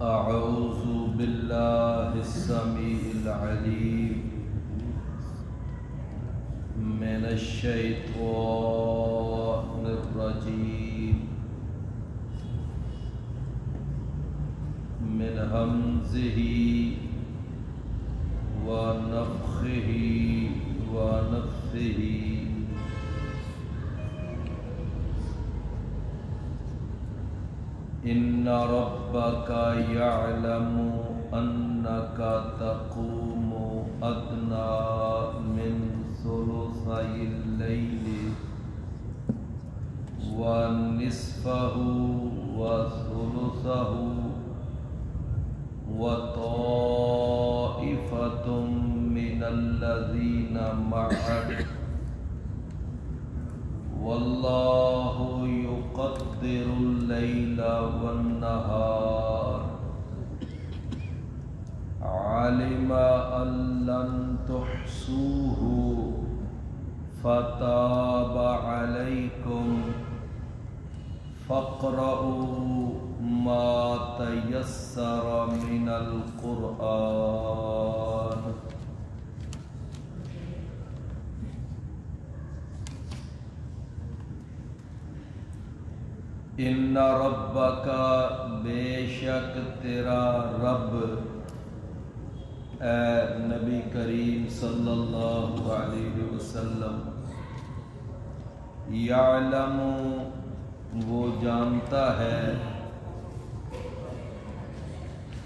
اعوذ باللہ السمیع العلیم من الشیطان الرجیم من ہمزہ ونفخہ ونفثہ ان ربک یعلم انک تقوم ادنی من ثلثی اللیل ونصفہ وثلثہ وطائفۃ من الذین معک واللہ یقدر اللیل والنہار علم ان لن تحصوہ فتاب علیکم فاقرؤوا ما تیسر من القرآن ان ربک بے شک تیرا رب اے نبی کریم صلی اللہ علیہ وسلم یعلم وہ جانتا ہے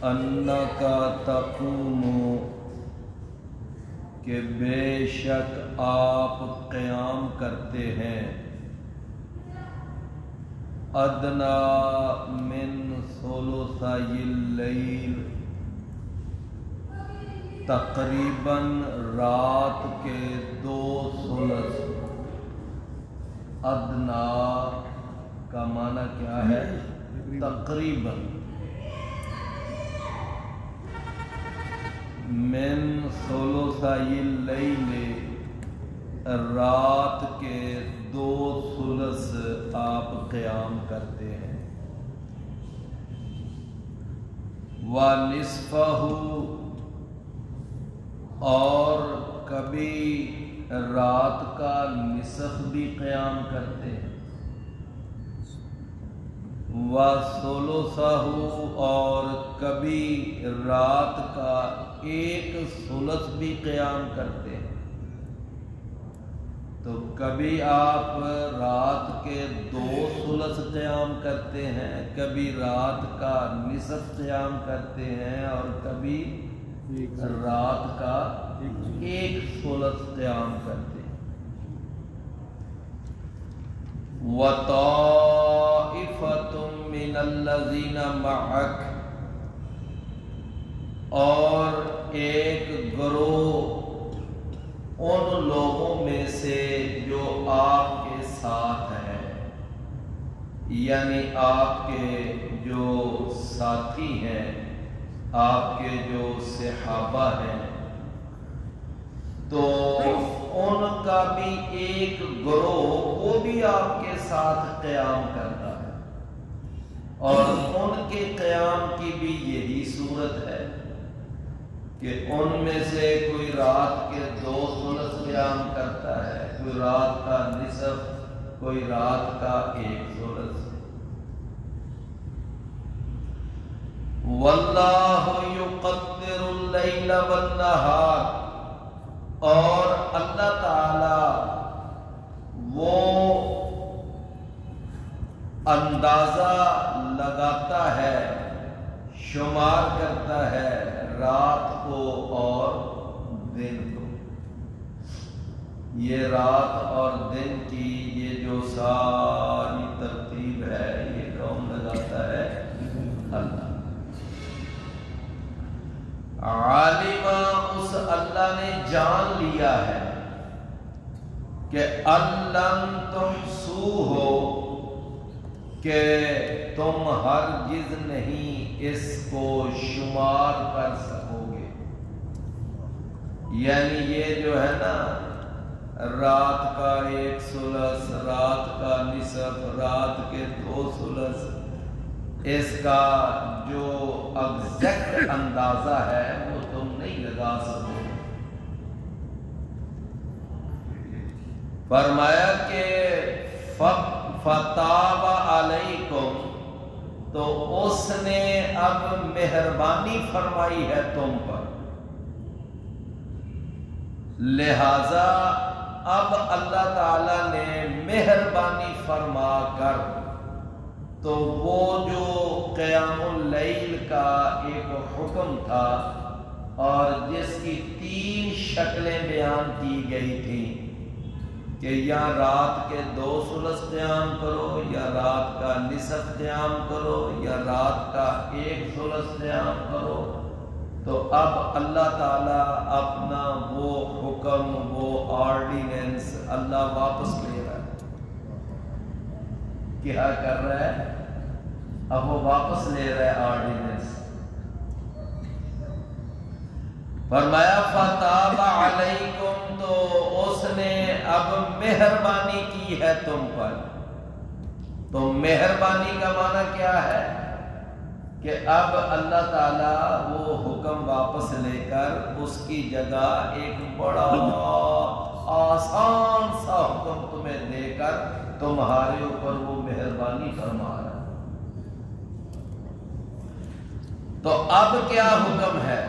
انک تقوم کہ بے شک آپ قیام کرتے ہیں ادنا من ثلثی اللیل تقریباً رات کے 2 ثلث ادنا کا معنی کیا ہے تقریباً من ثلثی اللیل رات کے 2 ثلث آپ قیام کرتے ہیں وَنِصْفَهُ اور کبھی رات کا نصف بھی قیام کرتے ہیں وَثُلُثَهُ اور کبھی رات کا 1 ثلث بھی قیام کرتے ہیں تو کبھی آپ رات کے 2 ثلث قیام کرتے ہیں کبھی رات کا نصف قیام کرتے ہیں اور کبھی رات کا 1 ثلث قیام کرتے ہیں وَطَائِفَةٌ مِّنَ الَّذِينَ مَعَكَ اور ایک گروہ ان لوگوں میں سے جو آپ کے ساتھ ہیں یعنی آپ کے جو ساتھی ہیں آپ کے جو صحابہ ہیں تو ان کا بھی ایک گروہ وہ بھی آپ کے ساتھ قیام کرتا ہے اور ان کے قیام کی بھی یہی صورت ہے کہ ان میں سے کوئی رات کے 2 ثلث قیام کرتا ہے کوئی رات کا نصف کوئی رات کا 1 ثلث واللہ یقدر اللیل والنہار اور اللہ تعالی وہ اندازہ لگاتا ہے شمار کرتا ہے رات کو اور دن کو یہ رات اور دن کی یہ جو ساری ترتیب ہے یہ کون لگاتا ہے اللہ عالم اس اللہ نے جان لیا ہے کہ لن تحصوہ کہ تم ہرگز نہیں اس کو شمار کر سکو گے یعنی یہ جو ہے نا رات کا 1 ثلث، رات کا نصف، رات کے 2 ثلث، اس کا جو ایگزیکٹ اندازہ ہے وہ تم نہیں لگا سکو۔ فرمایا کہ فَتَابَ عَلَيْكُمْ، تو اس نے اب مہربانی فرمائی ہے تم پر، لہذا اب اللہ تعالیٰ نے مہربانی فرما کر تو وہ جو قیام اللیل کا ایک حکم تھا اور جس کی 3 شکلیں بیان کی گئی تھیں کہ یا رات کے 2 ثلث قیام کرو، یا رات کا نصف قیام کرو، یا رات کا 1 ثلث قیام کرو، تو اب اللہ تعالیٰ اپنا وہ حکم، وہ آرڈیننس اللہ واپس لے رہا ہے۔ کیا کر رہا ہے؟ اب وہ واپس لے رہا ہے آرڈیننس۔ فرمایا فَتَابَ عَلَيْكُمْ، تو اس نے اب مہربانی کی ہے تم پر۔ تو مہربانی کا معنی کیا ہے؟ کہ اب اللہ تعالیٰ وہ حکم واپس لے کر اس کی جگہ ایک بڑا آسان سا حکم تمہیں دے کر تمہارے اوپر وہ مہربانی فرما رہا ہے۔ تو اب کیا حکم ہے؟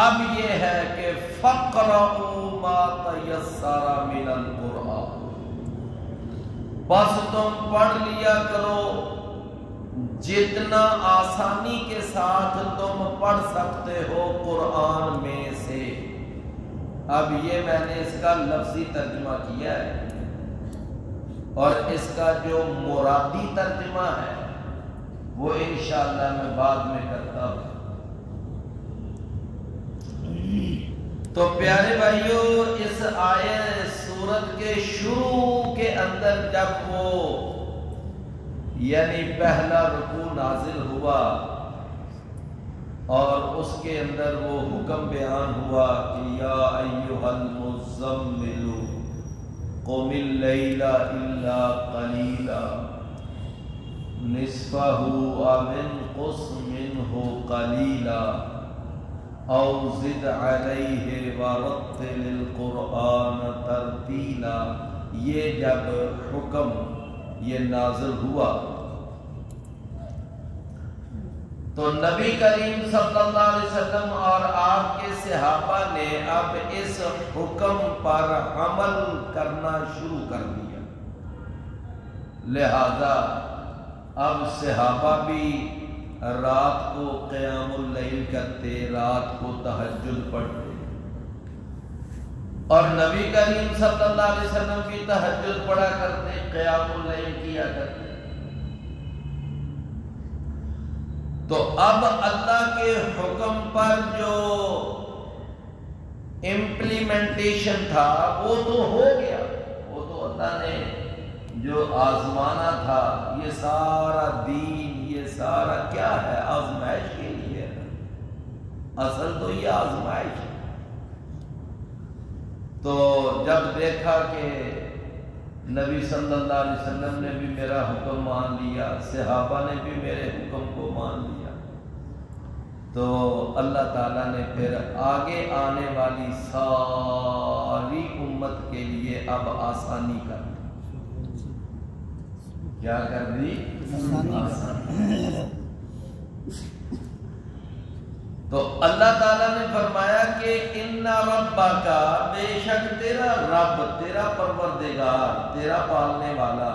اب یہ ہے کہ فَقْرَؤُوا مَا تَيَسَّرَ مِنَ الْقُرْآنِ، بس تم پڑھ لیا کرو جتنا آسانی کے ساتھ تم پڑھ سکتے ہو قرآن میں سے۔ اب یہ میں نے اس کا لفظی ترجمہ کیا ہے، اور اس کا جو مرادی ترجمہ ہے وہ انشاءاللہ میں بعد میں کرتا ہوں۔ تو پیارے بھائیو، اس آیت سورت کے شروع کے اندر جب وہ یعنی پہلا رکوع نازل ہوا اور اس کے اندر وہ حکم بیان ہوا کہ یا ایھا المزمل قم اللیل الا قلیلا نصفہ او انقص منہ قلیلا او زد علیہ ورتل القرآن ترتیلا، یہ جب حکم یہ نازل ہوا تو نبی کریم صلی اللہ علیہ وسلم اور آپ کے صحابہ نے اب اس حکم پر عمل کرنا شروع کر دیا۔ لہذا اب صحابہ بھی رات کو قیام اللیل کرتے، رات کو تہجد پڑھتے، اور نبی کریم صلی اللہ علیہ وسلم بھی تہجد پڑھا کرتے، قیام اللیل کیا کرتے۔ تو اب اللہ کے حکم پر جو امپلیمنٹیشن تھا وہ تو ہو گیا، وہ تو اللہ نے جو آزمانا تھا، یہ سارا دین، یہ سارا کیا ہے؟ آزمائش کے لیے، اصل تو یہ آزمائش ہے۔ تو جب دیکھا کہ نبی صلی اللہ علیہ وسلم نے بھی میرا حکم مان لیا، صحابہ نے بھی میرے حکم کو مان لیا، تو اللہ تعالیٰ نے پھر آگے آنے والی ساری امت کے لیے اب آسانی کر دی۔ کیا کر دی؟ آسانی۔ تو اللہ تعالیٰ نے فرمایا کہ ان ربک، بے شک تیرا رب، تیرا پروردگار، تیرا پالنے والا،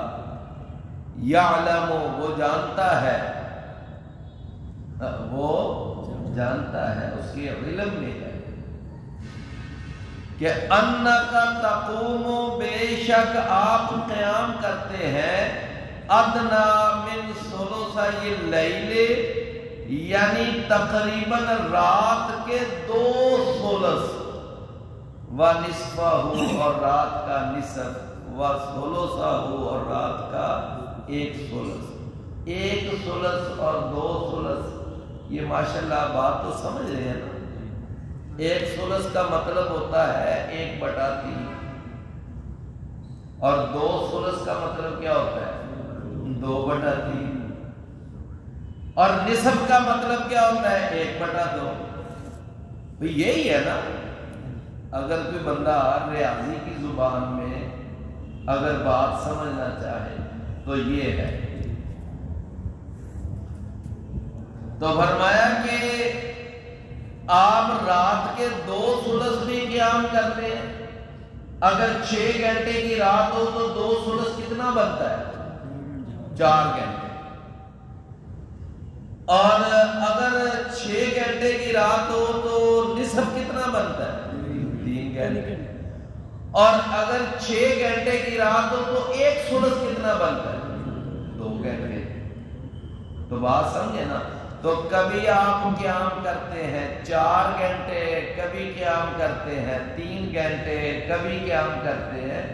یعلم، وہ جانتا ہے، وہ جانتا ہے، اس کے علم میں ہے کہ انک تقوم، بے شک آپ قیام کرتے ہیں، ادنا من ثلثی اللیل، یعنی تقریباً رات کے 2 ثلث، و نصفہ، اور رات کا نصف، و ثلثہ، اور رات کا 1 ثلث۔ 1 ثلث اور 2 ثلث، یہ ماشاءاللہ بات تو سمجھ رہے ہیں نا؟ 1 ثلث کا مطلب ہوتا ہے 1/3، اور 2 ثلث کا مطلب کیا ہوتا ہے 2/3 اور نصف کا مطلب کیا ہوتا ہے 1/2 یہی ہے نا اگر کوئی بندہ ریاضی کی زبان میں اگر بات سمجھنا چاہے تو یہ ہے تو فرمایا کہ آپ رات کے 2 ثلث بھی قیام کرتے ہیں اگر 6 گھنٹے کی رات ہو تو 2 ثلث کتنا بنتا ہے 4 گھنٹے اور اگر 6 گھنٹے کی رات ہو تو نصف کتنا بنتا ہے 3 گھنٹے اور اگر 6 گھنٹے کی رات ہو تو 1 ثلث کتنا بنتا ہے 2 گھنٹے تو بات سمجھے نا تو کبھی آپ قیام کرتے ہیں 4 گھنٹے کبھی قیام کرتے ہیں 3 گھنٹے کبھی قیام کرتے ہیں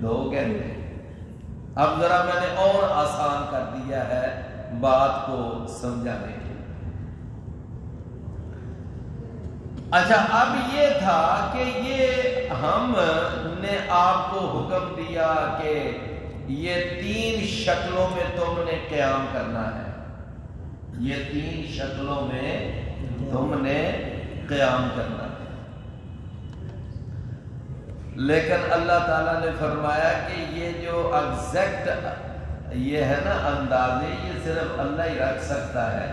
2 گھنٹے اب ذرا میں نے اور آسان کر دیا ہے بات کو سمجھانے کے لیے اچھا اب یہ تھا کہ یہ ہم نے آپ کو حکم دیا کہ یہ 3 شکلوں میں تم نے قیام کرنا ہے یہ 3 شکلوں میں تم نے قیام کرنا ہے لیکن اللہ تعالیٰ نے فرمایا کہ یہ جو ایگزیکٹ یہ ہے نا اندازے یہ صرف اللہ ہی رکھ سکتا ہے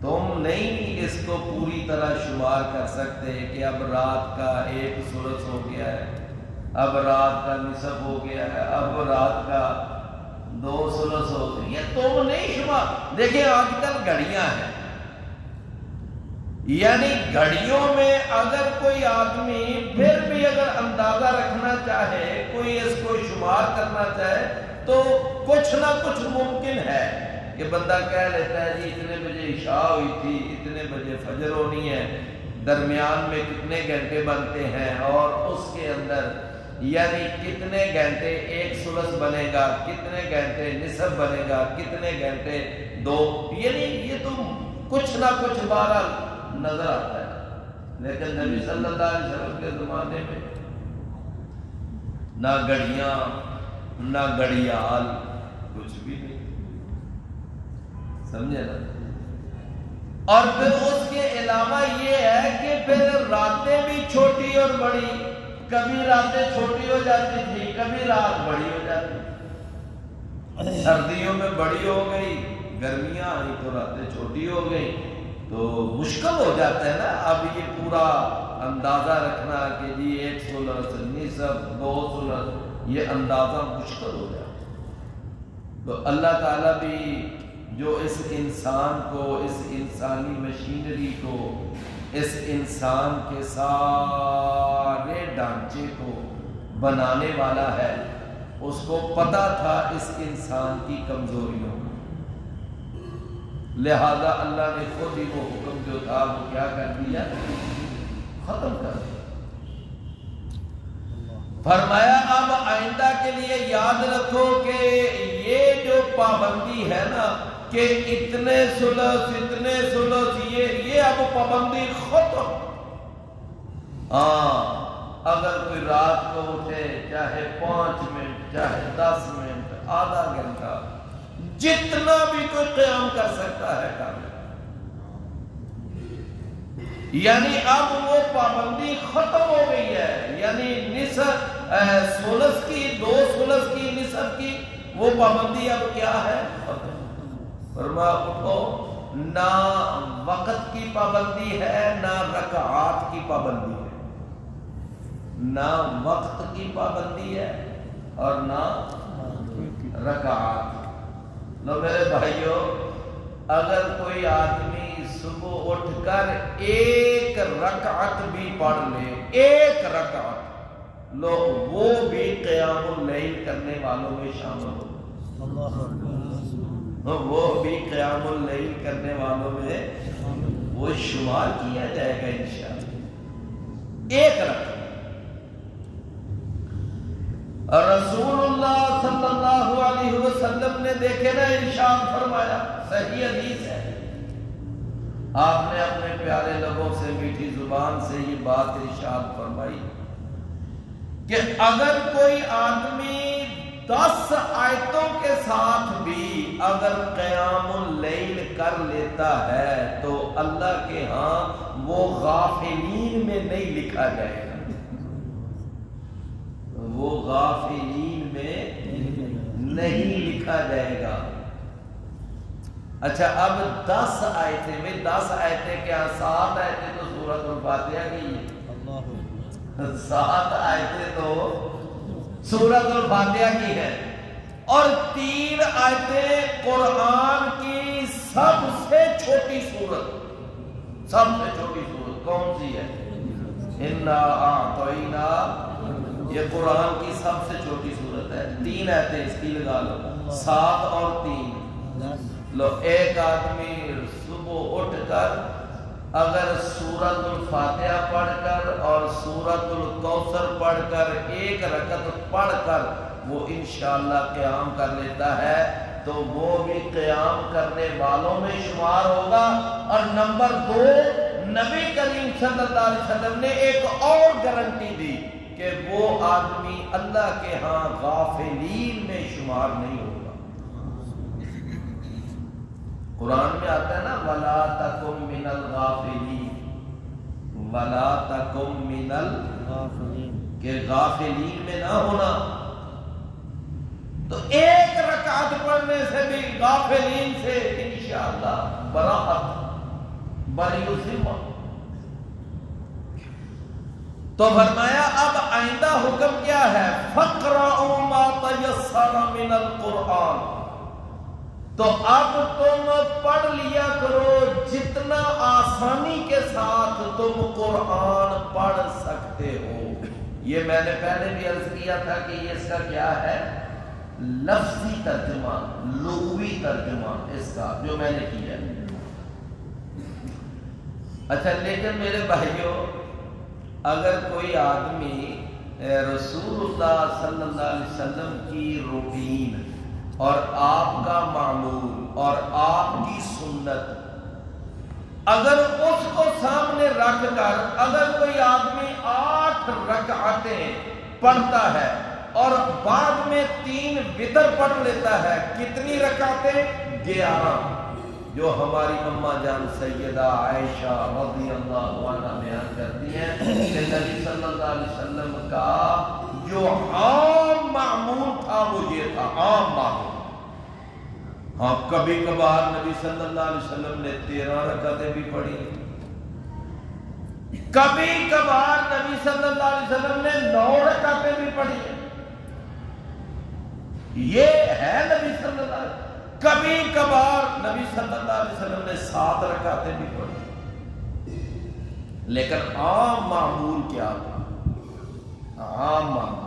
تم نہیں اس کو پوری طرح شمار کر سکتے کہ اب رات کا 1 ثلث ہو گیا ہے اب رات کا نصف ہو گیا ہے اب رات کا 2 ثلث ہو گئی یہ تم نہیں شمار دیکھیں آج کل گھڑیاں ہیں یعنی گھڑیوں میں اگر کوئی آدمی پھر بھی اگر اندازہ رکھنا چاہے کوئی اس کو شمار کرنا چاہے تو کچھ نہ کچھ ممکن ہے کہ بندہ کہہ لیتا ہے جی اتنے بجے عشاء ہوئی تھی اتنے بجے فجر ہونی ہے درمیان میں کتنے گھنٹے بنتے ہیں اور اس کے اندر یعنی کتنے گھنٹے 1 ثلث بنے گا کتنے گھنٹے نصف بنے گا کتنے گھنٹے 2 یعنی یہ تو کچھ نہ کچھ بہرحال نظر آتا ہے لیکن نبی صلی اللہ علیہ وسلم کے زمانے میں نہ گھڑیاں نہ گھڑیال کچھ بھی نہیں سمجھے نا اور پھر اس کے علاوہ یہ ہے کہ پھر راتیں بھی چھوٹی اور بڑی کبھی راتیں چھوٹی ہو جاتی تھی کبھی رات بڑی ہو جاتی سردیوں میں بڑی ہو گئی گرمیاں آئی تو راتیں چھوٹی ہو گئی تو مشکل ہو جاتا ہے نا اب یہ پورا اندازہ رکھنا کہ جی 1 ثلث نصف 2 ثلث یہ اندازہ مشکل ہو جاتا ہے تو اللہ تعالیٰ بھی جو اس انسان کو اس انسانی مشینری کو اس انسان کے سارے ڈھانچے کو بنانے والا ہے اس کو پتا تھا اس انسان کی کمزوریوں لہذا اللہ نے خود ہی وہ حکم جو تھا وہ کیا کر دیا ختم کر دیا فرمایا اب آئندہ کے لیے یاد رکھو کہ یہ جو پابندی ہے نا کہ اتنے ثلث یہ اب پابندی ختم اگر کوئی رات کو اٹھے چاہے 5 منٹ چاہے 10 منٹ آدھا گھنٹہ جتنا بھی کوئی قیام کر سکتا ہے کر یعنی اب وہ پابندی ختم ہو گئی ہے یعنی نصف ثلث کی 2 ثلث کی نصف کی وہ پابندی اب کیا ہے فرمایا اٹھو نہ وقت کی پابندی ہے نہ رکعات کی پابندی ہے نہ وقت کی پابندی ہے اور نہ رکعات لو میرے بھائیوں اگر کوئی آدمی صبح اٹھ کر 1 رکعت بھی پڑھ لے 1 رکعت لو وہ بھی قیام اللیل کرنے والوں میں شامل ہو وہ بھی قیام اللیل کرنے والوں میں وہ شمار کیا جائے گا انشاءاللہ 1 رکعت رسول اللہ صلی اللہ علیہ وسلم نے دیکھے نا ارشاد فرمایا صحیح حدیث ہے آپ نے اپنے پیارے لبوں سے میٹھی زبان سے یہ بات ارشاد فرمائی کہ اگر کوئی آدمی 10 آیتوں کے ساتھ بھی اگر قیام اللیل کر لیتا ہے تو اللہ کے ہاں وہ غافلین میں نہیں لکھا جائے گا، وہ غافلین میں نہیں لکھا جائے گا۔ اچھا اب 10 آیتیں میں 10 آیتیں کیا 7 آیتیں تو سورۃ الفاتحہ کی ہے، 7 آیتیں تو سورۃ الفاتحہ کی ہے، اور 3 آیتیں قرآن کی سب سے چھوٹی سورت، سب سے چھوٹی سورت کون سی ہے؟ اِنَّا أَعْطَيْنَا، یہ قرآن کی سب سے چھوٹی سورت ہے۔ 3 آیتیں اس کی لگا لو، 7 اور 3 لو۔ ایک آدمی صبح اٹھ کر اگر سورۃ الفاتحہ پڑھ کر اور سورۃ الکوثر پڑھ کر 1 رکعت پڑھ کر وہ انشاءاللہ قیام کر لیتا ہے تو وہ بھی قیام کرنے والوں میں شمار ہوگا۔ اور نمبر 2، نبی کریم صلی اللہ علیہ وسلم نے ایک اور گارنٹی دی کہ وہ آدمی اللہ کے ہاں غافلین میں شمار نہیں ہوگا۔ قرآن میں آتا ہے نا وَلَا تَكُن مِّنَ الْغَافِلِينَ، وَلَا تَكُن مِّنَ الْغَافِلِينَ، کہ غافلین میں نہ ہونا۔ تو 1 رکعت پڑھنے سے بھی غافلین سے انشاءاللہ براءت، بری ذمہ۔ تو فرمایا اب آئندہ حکم کیا ہے؟ فَقْرَأُوا مَا تَيَسَّرَ مِنَ الْقُرْآنِ، تو اب تم پڑھ لیا کرو جتنا آسانی کے ساتھ تم قرآن پڑھ سکتے ہو۔ یہ میں نے پہلے بھی عرض کیا تھا کہ یہ اس کا کیا ہے؟ لفظی ترجمہ، لغوی ترجمہ اس کا جو میں نے کیا ہے۔ اچھا لیکن میرے بھائیوں، اگر کوئی آدمی رسول اللہ صلی اللہ علیہ وسلم کی روٹین اور آپ کا معمول اور آپ کی سنت اگر اس کو سامنے رکھ کر اگر کوئی آدمی 8 رکعتیں پڑھتا ہے اور بعد میں 3 وتر پڑھ لیتا ہے، کتنی رکعتیں؟ 11، جو ہماری اماں جان سیدہ عائشہ رضی اللہ عنہا بیان کرتی ہیں کہ نبی صلی اللہ علیہ وسلم کا جو عام معمول تھا وہ یہ تھا، عام معمول۔ ہاں کبھی کبھار نبی صلی اللہ علیہ وسلم نے 13 رکعتیں بھی پڑھی، کبھی کبھار نبی صلی اللہ علیہ وسلم نے 9 رکعتیں بھی پڑھی۔ یہ ہے نبی صلی اللہ علیہ وسلم۔ کبھی کبھار نبی صلی اللہ علیہ وسلم نے 7 رکعتیں بھی پڑھی، لیکن عام معمول کیا تھا؟ عام معمول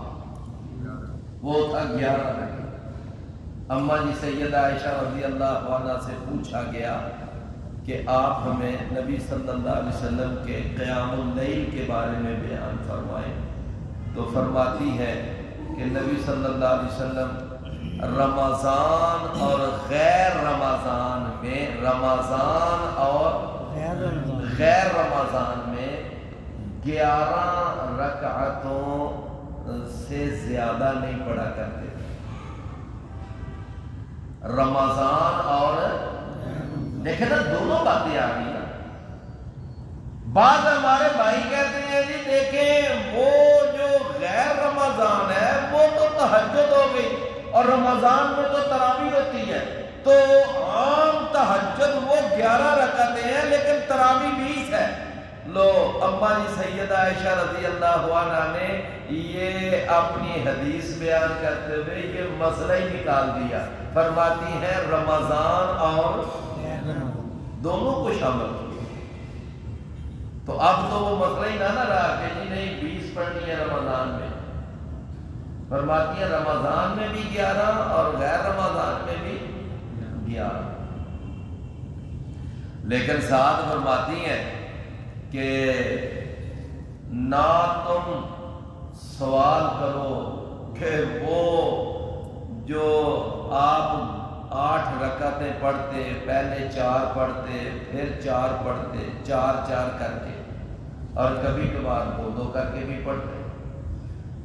وہ تھا 11 رکعت۔ اماں جی سیدہ عائشہ رضی اللہ عنہ سے پوچھا گیا کہ آپ ہمیں نبی صلی اللہ علیہ وسلم کے قیام اللیل کے بارے میں بیان فرمائیں، تو فرماتی ہے کہ نبی صلی اللہ علیہ وسلم رمضان اور غیر رمضان میں، رمضان اور غیر رمضان میں 11 رکعتوں سے زیادہ نہیں پڑھا کرتے۔ رمضان اور دیکھیں نا دونوں باتیں آ گئی نا۔ بعض ہمارے بھائی کہتے ہیں جی دیکھیں وہ جو غیر رمضان ہے وہ تو تہجد ہو گئی اور رمضان میں تو تراویح ہوتی ہے، تو عام تہجد وہ 11 رکعتیں ہیں لیکن تراویح 20 ہے۔ لو اماں جی سیدہ عائشہ رضی اللہ عنہا نے یہ اپنی حدیث بیان کرتے ہوئے یہ مسئلہ ہی نکال دیا، فرماتی ہیں رمضان اور دونوں کو شامل کیا۔ تو اب تو وہ مسئلہ ہی نہ رہا کہ جی نہیں 20 پڑھنی ہے رمضان میں، فرماتی ہیں رمضان میں بھی 11 اور غیر رمضان میں بھی 11، لیکن ساتھ فرماتی ہیں کہ نہ تم سوال کرو کہ وہ جو آپ 8 رکعتیں پڑھتے، پہلے 4 پڑھتے پھر 4 پڑھتے، 4 4 کر کے، اور کبھی کبھار 2 2 کر کے بھی پڑھتے۔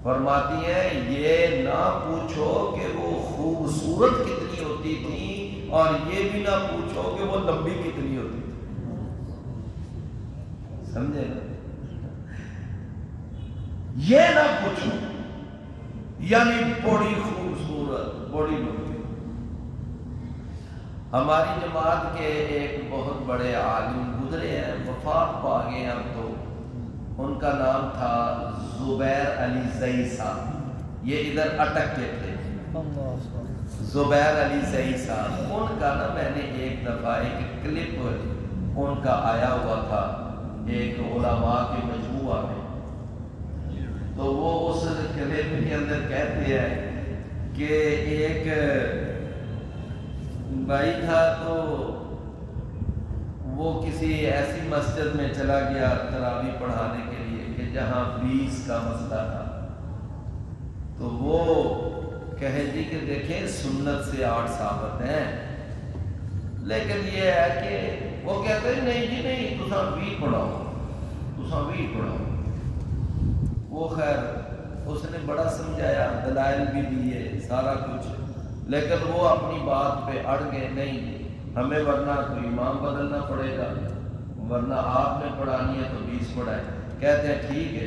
فرماتی ہیں یہ نہ پوچھو کہ وہ خوبصورت کتنی ہوتی تھی اور یہ بھی نہ پوچھو کہ وہ لمبی کتنی ہوتی تھی. سمجھے نا؟ یہ نہ پوچھو یعنی بڑی خوبصورت بڑی لمبی. ہماری جماعت کے ایک بہت بڑے عالم گزرے ہیں، وفات پا گئے ہیں اب تو. ان کا نام تھا زبیر علی زئی صاحب. یہ ادھر اٹک کے تھے، زبیر علی زئی صاحب. ان کا نا میں نے ایک دفعہ ایک کلپ ان کا آیا ہوا تھا ایک علماء کے مجموعہ میں. تو وہ اس کلپ کے اندر کہتے ہیں کہ ایک بھائی تھا تو وہ کسی ایسی مسجد میں چلا گیا تراویح پڑھانے کے لیے کہ جہاں 20 کا مسئلہ تھا. تو وہ کہے جی کہ دیکھیں سنت سے 8 ثابت ہیں، لیکن یہ ہے کہ وہ کہتے ہیں نہیں جی نہیں تساں 20 پڑھاؤ، تساں 20 پڑھاؤ. وہ خیر اس نے بڑا سمجھایا، دلائل بھی دیے سارا کچھ، لیکن وہ اپنی بات پہ اڑ گئے. نہیں ہمیں ورنہ کوئی امام بدلنا پڑے گا، ورنہ آپ نے پڑھانی ہے تو 20 پڑھائے. کہتے ہیں ٹھیک ہے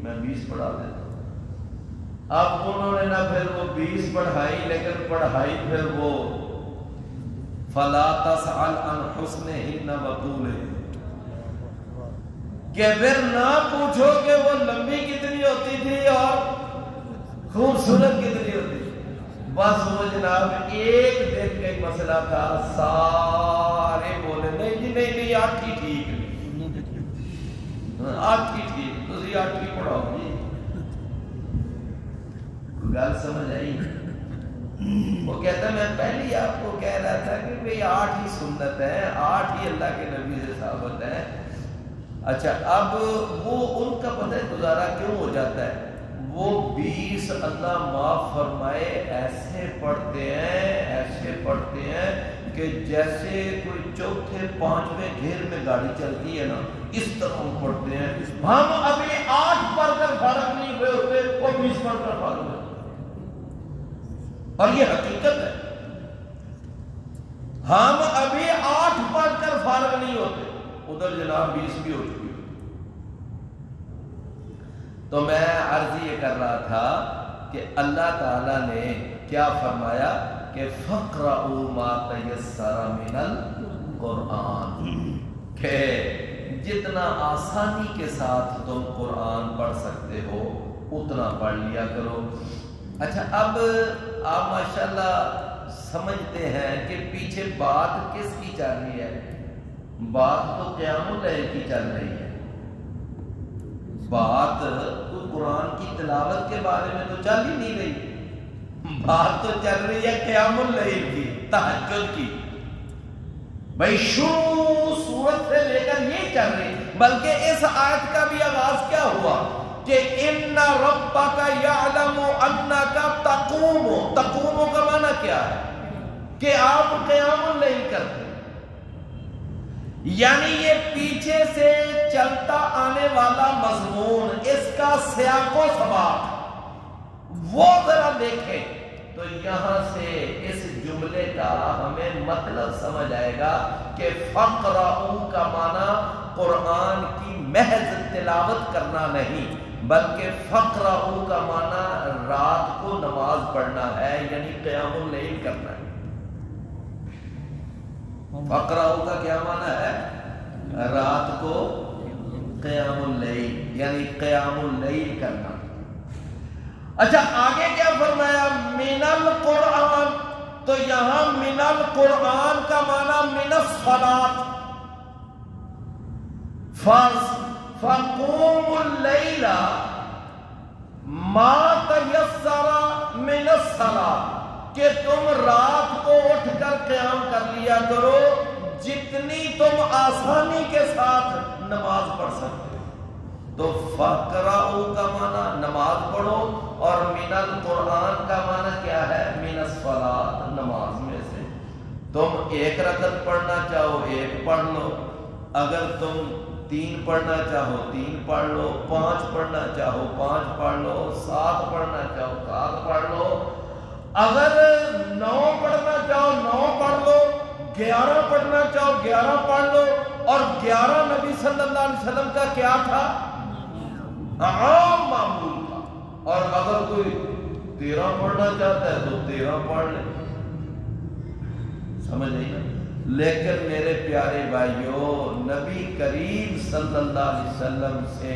میں 20 پڑھا دیتا ہوں. اب انہوں نے نہ پھر وہ 20 پڑھائی، لیکن پڑھائی پھر وہ فلا تسأل عن حسنہن وطولہن، کہ پھر نہ پوچھو کہ وہ لمبی کتنی ہوتی تھی اور خوبصورت کتنی ہوتی تھی. بس وہ جناب ایک دن کا ہی مسئلہ تھا، سارے بولے نہیں جی نہیں نہیں 8 ہی ٹھیک نہیں، 8 ہی ٹھیک، تسی 8 ہی پڑھاؤ جی. گل سمجھ آئی؟ وہ کہتا ہے میں پہلے آپ کو کہہ رہا تھا کہ بھئی 8 ہی سنت ہے، 8 ہی اللہ کے نبی سے ثابت ہے. اچھا اب وہ ان کا پتہ ہے گزارا کیوں ہو جاتا ہے؟ وہ 20 اللہ معاف فرمائے ایسے پڑھتے ہیں کہ جیسے کوئی چوتھے 5ویں گھیر میں گاڑی چلتی ہے نا، اس طرح ہم پڑھتے ہیں. ہم ابھی 8 پڑھ کر فارغ نہیں ہوئے ہوتے، وہ 20 پڑھ کر فارغ ہوئے. اور یہ حقیقت ہے، ہم ابھی 8 پڑھ کر فارغ نہیں ہوتے، ادھر جناب 20 بھی ہو چکی. تو میں عرض یہ کر رہا تھا کہ اللہ تعالیٰ نے کیا فرمایا کہ فَقْرَؤُوا مَا تَيَسَّرَ مِنَ الْقُرْآنِ، کہ جتنا آسانی کے ساتھ تم قرآن پڑھ سکتے ہو اتنا پڑھ لیا کرو. اچھا اب آپ ماشاءاللہ سمجھتے ہیں کہ پیچھے بات کس کی چل رہی ہے؟ بات تو قیام اللیل کی چل رہی ہے. بات کوئی قرآن کی تلاوت کے بارے میں تو چل ہی نہیں رہی، بات تو چل رہی ہے قیام اللیل کی، تہجد کی. بھائی شروع سورت سے لے کر یہ چل رہی، بلکہ اس آیت کا بھی آغاز کیا ہوا کہ ان ربک یعلم انک تقوم. تقوم کا معنی کیا ہے؟ کہ آپ قیام اللیل کرتے، یعنی یہ پیچھے سے چلتا آنے والا مضمون، اس کا سیاق و سباق وہ ذرا دیکھیں تو یہاں سے اس جملے کا ہمیں مطلب سمجھ آئے گا کہ فقرؤ کا معنی قرآن کی محض تلاوت کرنا نہیں، بلکہ فقرؤ کا معنی رات کو نماز پڑھنا ہے، یعنی قیام اللیل کرنا ہے. فقرؤ کا کیا معنی ہے؟ رات کو قیام اللیل، یعنی قیام اللیل کرنا. اچھا آگے کیا فرمایا؟ من القرآن. تو یہاں من القرآن کا معنی من الصلاۃ، فرض. فقوم اللیل ما تیسر من الصلاۃ، کہ تم رات کو اٹھ کر قیام کر لیا کرو جتنی تم آسانی کے ساتھ نماز پڑھ سکتے. تو فقرؤ کا معنی نماز پڑھو، اور من القرآن کا معنی کیا ہے؟ من الصلاۃ، نماز میں سے تم 1 رکعت پڑھنا چاہو 1 پڑھ لو، اگر تم 3 پڑھنا چاہو 3 پڑھ لو، 5 پڑھنا چاہو 5 پڑھ لو، 7 پڑھنا چاہو 7 پڑھ لو، اگر 9 پڑھنا چاہو 9 پڑھ لو، 11 پڑھنا چاہو 11 پڑھ لو۔ اور 11 نبی صلی اللہ علیہ وسلم کا کیا تھا؟ عام معمول تھا۔ اور اگر کوئی 13 پڑھنا چاہتا ہے تو 13 پڑھ لے، سمجھ نہیں نا؟ لیکن میرے پیارے بھائیوں، نبی کریم صلی اللہ علیہ وسلم سے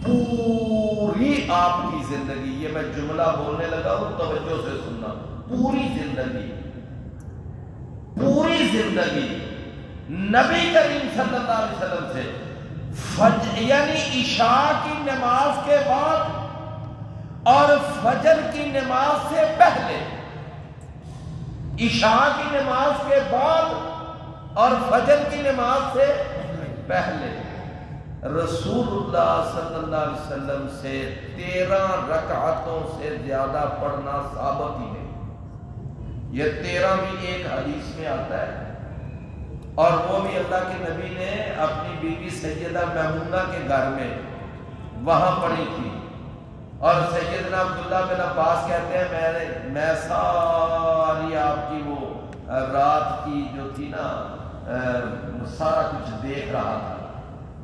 پوری آپ کی زندگی، یہ میں جملہ بولنے لگا ہوں توجہ سے سننا، پوری زندگی نبی کریم صلی اللہ علیہ وسلم سے یعنی عشاء کی نماز کے بعد اور فجر کی نماز سے پہلے، عشاء کی نماز کے بعد اور فجر کی نماز سے پہلے رسول اللہ صلی اللہ علیہ وسلم سے 13 رکعتوں سے زیادہ پڑھنا ثابت ہی نہیں۔ یہ 13 بھی ایک حدیث میں آتا ہے، اور وہ بھی اللہ کے نبی نے اپنی بیوی سیدہ میمونہ کے گھر میں وہاں پڑھی تھی۔ اور سیدنا عبداللہ بن عباس کہتے ہیں میں ساری آپ کی وہ رات کی جو تھی نا سارا کچھ دیکھ رہا تھا،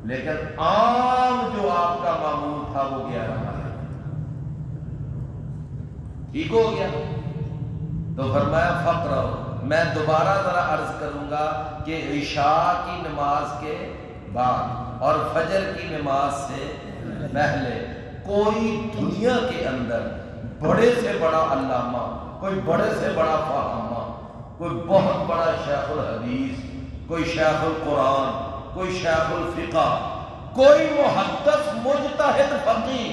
لیکن عام جو آپ کا معمول تھا وہ 11 تھا۔ ٹھیک ہو گیا؟ تو فرمایا فقرہ، میں دوبارہ ذرا عرض کروں گا کہ عشاء کی نماز کے بعد اور فجر کی نماز سے پہلے کوئی دنیا کے اندر بڑے سے بڑا علامہ، کوئی بڑے سے بڑا فہامہ، کوئی بہت بڑا شیخ الحدیث، کوئی شیخ القرآن، کوئی شیخ الفقہ، کوئی محدث مجتہد فقیہ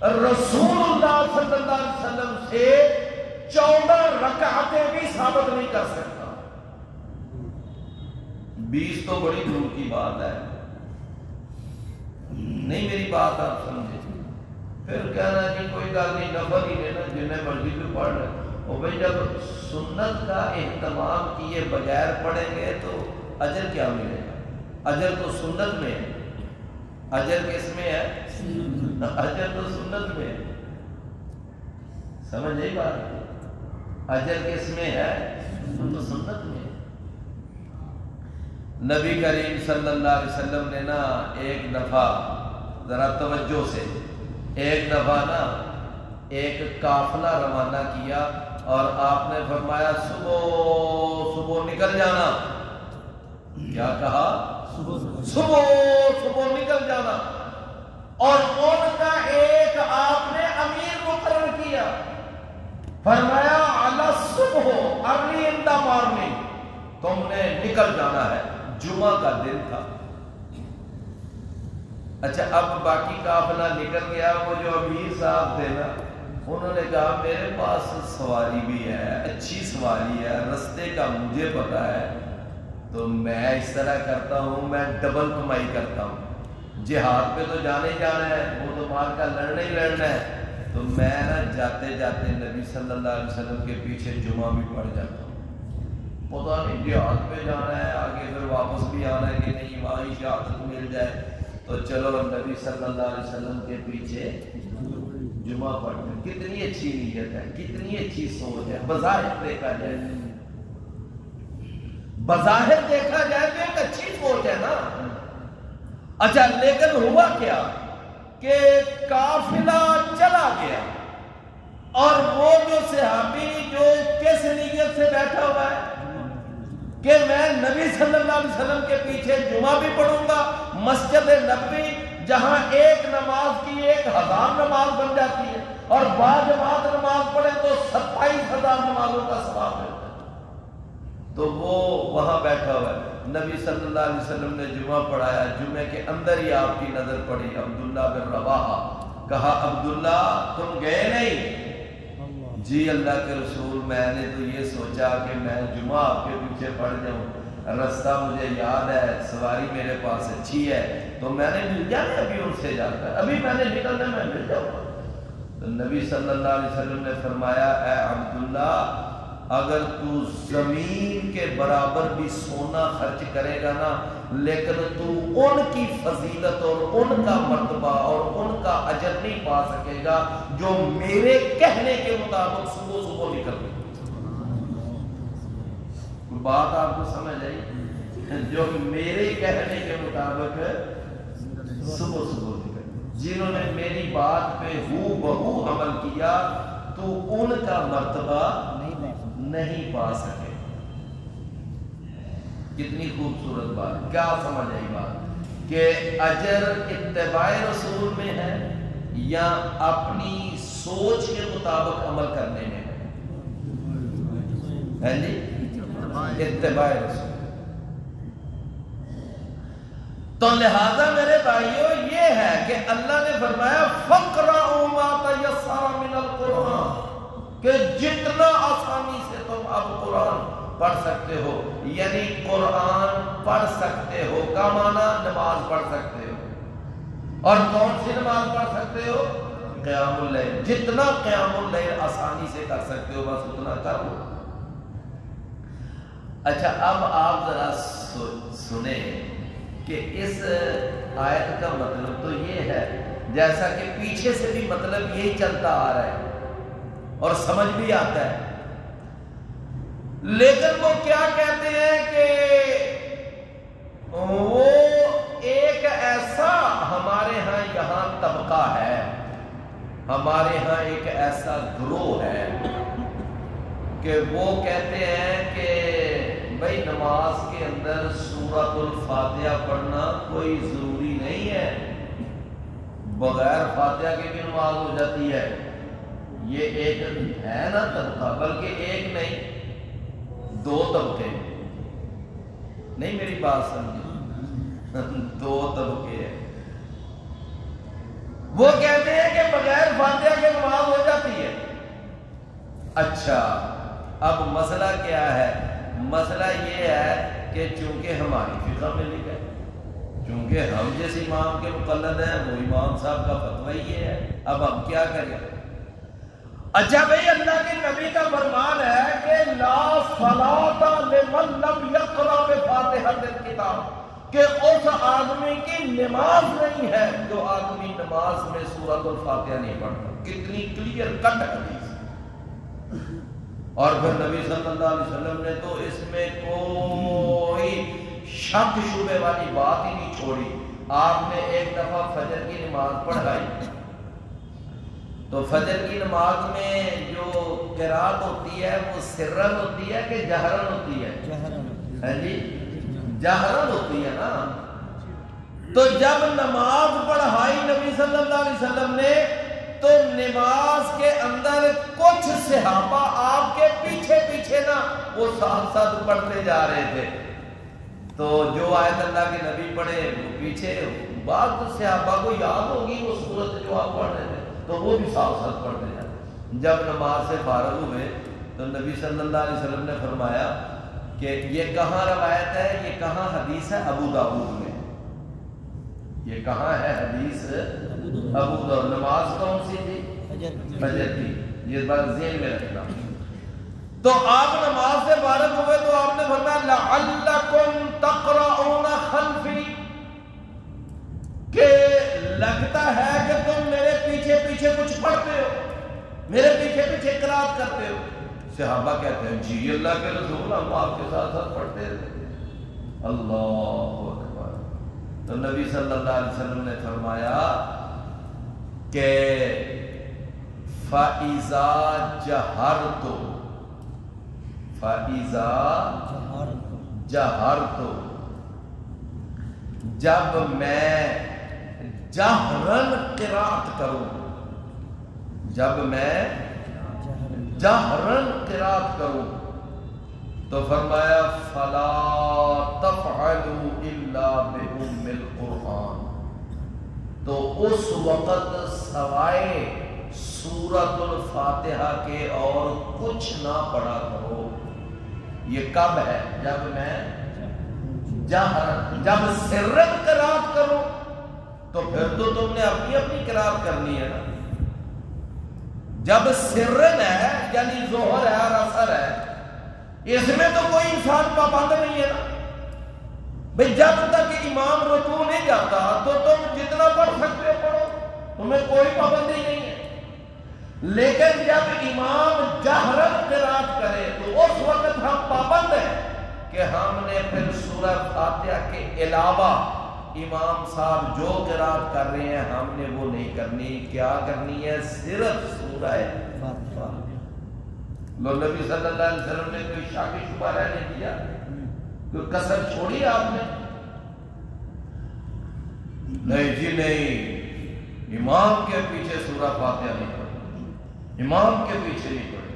رسول اللہ صلی اللہ علیہ وسلم سے 14 رکعتیں بھی ثابت نہیں کر سکتا۔ 20 تو بڑی دور کی بات ہے، نہیں میری بات آپ سمجھے؟ پھر کہنا کہ کوئی گل نہیں، نفل ہی لینا جنہیں مرضی بھی پڑھ لیں۔ اور بھائی جب سنت کا اہتمام کیے بغیر پڑھیں گے تو اجر کیا ملے گا؟ اجر تو سنت میں ہے۔ اجر کس میں ہے؟ اجر تو سنت میں ہے، سمجھ نہیں بات؟ اجر کس میں ہے؟ تو سنت میں ہے۔ نبی کریم صلی اللہ علیہ وسلم نے نا ایک دفعہ، ذرا توجہ سے، ایک دفعہ نا ایک قافلہ روانہ کیا اور آپ نے فرمایا صبح نکل جانا۔ کیا کہا؟ صبح نکل جانا۔ اور ان کا ایک آپ نے امیر مقرر کیا، فرمایا علی الصبح، ارلی ان دی مارننگ، تم نے نکل جانا ہے۔ جمعہ کا دن تھا۔ اچھا اب باقی قافلہ نکل گیا، وہ جو امیر صاحب تھے نا انہوں نے کہا میرے پاس سواری بھی ہے، اچھی سواری ہے، رستے کا مجھے پتا ہے، تو میں اس طرح کرتا ہوں، میں ڈبل کمائی کرتا ہوں۔ جہاد پہ تو جانے ہی جانا ہے، وہ تو مار کا لڑنا ہی لڑنا ہے، تو میں نا جاتے جاتے نبی صلی اللہ علیہ وسلم کے پیچھے جمعہ بھی پڑھ جاتا ہوں۔ پتا نہیں جہاد پہ جانا ہے، آگے پھر واپس بھی آنا ہے کہ نہیں، وہاں ہی شہادت مل جائے، تو چلو نبی صلی اللہ علیہ وسلم کے پیچھے جمعہ پڑھتے ہیں۔ کتنی اچھی نیت ہے، کتنی اچھی سوچ ہے، بظاہر دیکھا جائے، بظاہر دیکھا جائے تو ایک اچھی سوچ ہے نا۔ اچھا لیکن ہوا کیا کہ قافلہ چلا گیا، اور وہ جو صحابی جو کس نیت سے بیٹھا ہوا ہے کہ میں نبی صلی اللہ علیہ وسلم کے پیچھے جمعہ بھی پڑھوں گا، مسجد نبوی جہاں ایک نماز کی 1000 نماز بن جاتی ہے، اور باجماعت نماز پڑھے تو 27,000 نمازوں کا ثواب ملتا ہے، تو وہ وہاں بیٹھا ہوا ہے۔ نبی صلی اللہ علیہ وسلم نے جمعہ پڑھایا، جمعے کے اندر ہی آپ کی نظر پڑی عبداللہ بن رواحہ، کہا عبداللہ تم گئے نہیں؟ جی اللہ کے رسول میں نے تو یہ سوچا کہ میں جمعہ آپ کے پیچھے پڑھ جاؤں، رستہ مجھے یاد ہے، سواری میرے پاس اچھی ہے، تو میں نے مل جانا ابھی ان سے جا کر، ابھی میں نے نکلنا، میں مل جاؤں گا۔ تو نبی صلی اللہ علیہ وسلم نے فرمایا اے عبداللہ اگر تو زمین کے برابر بھی سونا خرچ کرے گا نا، لیکن تو ان کی فضیلت اور ان کا مرتبہ اور ان کا اجر نہیں پا سکے گا جو میرے کہنے کے مطابق صبح صبح نکل گئی۔ بات آپ کو سمجھ آئی؟ جو میرے کہنے کے مطابق صبح صبح نکل، جنہوں نے میری بات پہ ہو بہو عمل کیا تو ان کا مرتبہ نہیں پا سکے۔ کتنی خوبصورت بات، کیا سمجھ آئی بات کہ اجر اتباع رسول میں ہے یا اپنی سوچ کے مطابق عمل کرنے میں ہے جی؟ اتباع رسول۔ تو لہذا میرے بھائیوں یہ ہے کہ اللہ نے فرمایا فَقْرَعُوا مَا تَيَسَّرَ مِنَ الْقُرْآنِ، کہ جتنا آسانی سے تم اب قرآن پڑھ سکتے ہو، یعنی قرآن پڑھ سکتے ہو کا معنی نماز پڑھ سکتے ہو۔ اور کون سی نماز پڑھ سکتے ہو؟ قیام اللیل۔ جتنا قیام اللیل آسانی سے کر سکتے ہو بس اتنا کرو۔ اچھا اب آپ ذرا سنیں کہ اس آیت کا مطلب تو یہ ہے، جیسا کہ پیچھے سے بھی مطلب یہی چلتا آ رہا ہے اور سمجھ بھی آتا ہے، لیکن وہ کیا کہتے ہیں کہ وہ ایک ایسا ہمارے ہاں یہاں طبقہ ہے، ہمارے ہاں ایک ایسا گروہ ہے کہ وہ کہتے ہیں کہ بھائی نماز کے اندر سورۃ الفاتحہ پڑھنا کوئی ضروری نہیں ہے، بغیر فاتحہ کے بھی نماز ہو جاتی ہے۔ یہ ایک ہے نا طبقہ، بلکہ ایک نہیں دو طبقے، نہیں میری بات سمجھے، دو طبقے ہیں۔ وہ کہتے ہیں کہ بغیر فاتحہ کے نماز ہو جاتی ہے۔ اچھا اب مسئلہ کیا ہے؟ مسئلہ یہ ہے کہ چونکہ ہماری فقہ میں لکھا ہے، چونکہ ہم جس امام کے مقلد ہیں وہ امام صاحب کا فتویٰ یہ ہے، اب ہم کیا کریں؟ اچھا بھئی اللہ کے نبی کا فرمان ہے کہ لا صلاۃ لمن لم یقرأ بفاتحۃ الکتاب، کہ اس آدمی کی نماز نہیں ہے جو آدمی نماز میں سورۃ الفاتحہ نہیں پڑھتا۔ کتنی کلیئر کٹ حدیث۔ اور پھر نبی صلی اللہ علیہ وسلم نے تو اس میں کوئی شک شبے والی بات ہی نہیں چھوڑی۔ آپ نے ایک دفعہ فجر کی نماز پڑھائی تو فجر کی نماز میں جو قرات ہوتی ہے وہ سرن ہوتی ہے کہ جہرن ہوتی ہے؟ جی جہرن ہوتی ہے نا۔ تو جب نماز پڑھائی نبی صلی اللہ علیہ وسلم نے تو نماز کے اندر کچھ صحابہ آپ کے پیچھے پیچھے نا وہ ساتھ ساتھ پڑھتے جا رہے تھے، تو جو آیت اللہ کے نبی پڑھے وہ پیچھے، بعض صحابہ کو یاد ہوگی وہ سورت جو آپ پڑھ رہے تھے تو وہ بھی ساتھ ساتھ پڑھتے جاتے۔ جب نماز سے فارغ ہوئے تو نبی صلی اللہ علیہ وسلم نے فرمایا کہ یہ کہاں روایت ہے، یہ کہاں حدیث ہے؟ ابو داؤد میں۔ یہ کہاں ہے حدیث؟ ابو داؤد۔ نماز کون سی تھی؟ فجر تھی۔ یہ بات ذہن میں رکھنا۔ تو آپ نماز سے فارغ ہوئے تو آپ نے فرمایا لعلکم تقرؤون خلفی، کہ لگتا ہے کہ تم میرے پیچھے پیچھے کچھ پڑھتے ہو، میرے پیچھے پیچھے قرات کرتے ہو۔ صحابہ کہتے ہیں جی اللہ کے رسول ہم آپ کے ساتھ ساتھ پڑھتے تھے۔ اللہ اکبر۔ تو نبی صلی اللہ علیہ وسلم نے فرمایا کہ فَإِذَا جَهَرْتُ، فَإِذَا جَهَرْتُ، جب میں جہرن قرات کروں، جب میں جہرن قرات کروں تو فرمایا فَلَا تَفْعَلُوا إِلَّا بِأُمِّ الْقُرْآنِ، تو اس وقت سوائے سورۃ الفاتحہ کے اور کچھ نہ پڑھا کرو۔ یہ کب ہے؟ جب میں جب سرن قرات کرو تو پھر تو تم نے اپنی اپنی قرات کرنی ہے نا۔ جب سرن ہے یعنی ظہر ہے اور عصر ہے، اس میں تو کوئی انسان پابند نہیں ہے نا۔ بھئی جب تک امام رکوع نہیں جاتا تو تم جتنا پڑھ سکتے ہو پڑھو، تمہیں کوئی پابندی نہیں ہے، لیکن جب امام جہرن قرات کرے تو اس وقت ہم پابند ہیں کہ ہم نے پھر سورہ فاتحہ کے علاوہ امام صاحب جو قرات کر رہے ہیں ہم نے وہ نہیں کرنی. کیا کرنی ہے؟ صرف سورہ فاتحہ. نبی صلی اللہ علیہ وسلم نے کوئی شک شبہ رہنے دیا؟ کوئی کسر چھوڑی آپ نے؟ نہیں جی نہیں، امام کے پیچھے سورہ فاتحہ نہیں پڑھنی، امام کے پیچھے نہیں پڑھنی.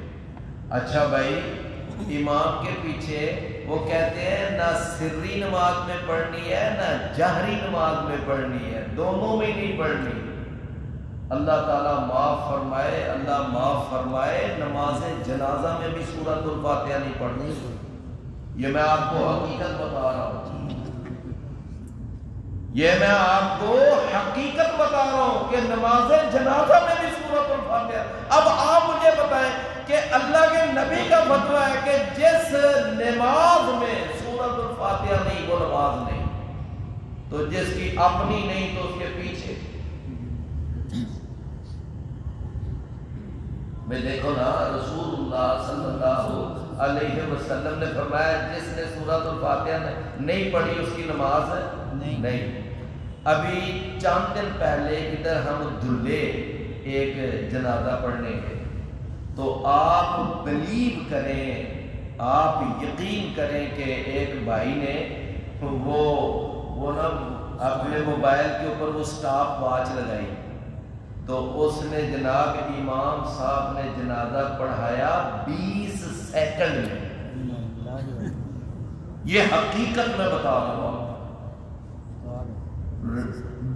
اچھا بھائی، امام کے پیچھے وہ کہتے ہیں نہ سری نماز میں پڑھنی ہے نہ جہری نماز میں پڑھنی ہے، دونوں میں نہیں پڑھنی. اللہ تعالیٰ معاف فرمائے، اللہ معاف فرمائے، نماز جنازہ میں بھی سورۃ الفاتحہ نہیں پڑھنی. یہ میں آپ کو حقیقت بتا رہا ہوں، یہ میں آپ کو حقیقت بتا رہا ہوں کہ نماز جنازہ میں بھی سورۃ الفاتحہ. اب آپ مجھے بتائیں کہ اللہ کے نبی کا فتویٰ ہے کہ جس نماز میں سورۃ الفاتحہ نہیں وہ نماز نہیں، تو جس کی اپنی نہیں تو اس کے پیچھے. میں دیکھو نا، رسول اللہ صلی اللہ علیہ وسلم نے فرمایا جس نے سورۃ الفاتحہ نہیں پڑھی اس کی نماز نہیں. ابھی چند دن پہلے ادھر ہم دھلے ایک جنازہ پڑھنے گئے، تو آپ بلیو کریں، آپ یقین کریں کہ ایک بھائی نے وہ نا اپنے موبائل کے اوپر وہ سٹاپ واچ لگائی، تو اس نے جناب امام صاحب نے جنازہ پڑھایا 20 سیکنڈ میں. یہ حقیقت میں بتا رہا ہوں،